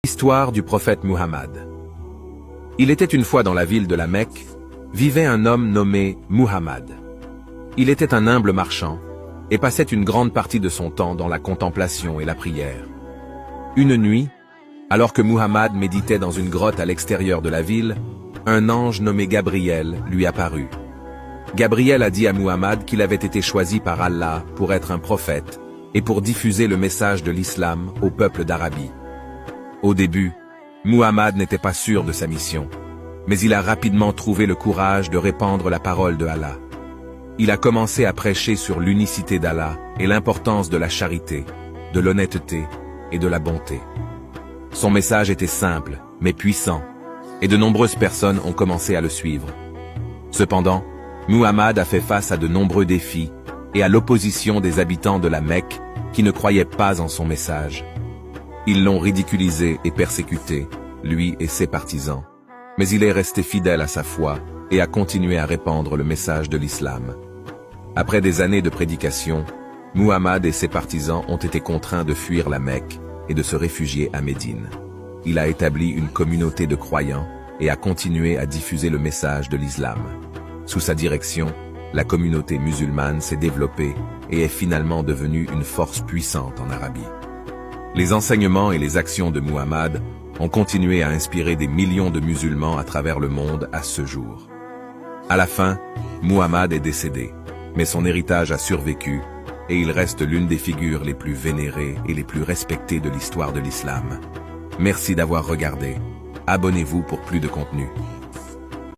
Histoire du prophète Muhammad. Il était une fois dans la ville de la Mecque, vivait un homme nommé Muhammad. Il était un humble marchand et passait une grande partie de son temps dans la contemplation et la prière. Une nuit, alors que Muhammad méditait dans une grotte à l'extérieur de la ville, un ange nommé Gabriel lui apparut. Gabriel a dit à Muhammad qu'il avait été choisi par Allah pour être un prophète et pour diffuser le message de l'islam au peuple d'Arabie. Au début, Muhammad n'était pas sûr de sa mission, mais il a rapidement trouvé le courage de répandre la parole de Allah. Il a commencé à prêcher sur l'unicité d'Allah et l'importance de la charité, de l'honnêteté et de la bonté. Son message était simple, mais puissant, et de nombreuses personnes ont commencé à le suivre. Cependant, Muhammad a fait face à de nombreux défis et à l'opposition des habitants de la Mecque qui ne croyaient pas en son message. Ils l'ont ridiculisé et persécuté, lui et ses partisans. Mais il est resté fidèle à sa foi et a continué à répandre le message de l'islam. Après des années de prédication, Muhammad et ses partisans ont été contraints de fuir la Mecque et de se réfugier à Médine. Il a établi une communauté de croyants et a continué à diffuser le message de l'islam. Sous sa direction, la communauté musulmane s'est développée et est finalement devenue une force puissante en Arabie. Les enseignements et les actions de Muhammad ont continué à inspirer des millions de musulmans à travers le monde à ce jour. À la fin, Muhammad est décédé, mais son héritage a survécu et il reste l'une des figures les plus vénérées et les plus respectées de l'histoire de l'islam. Merci d'avoir regardé. Abonnez-vous pour plus de contenu.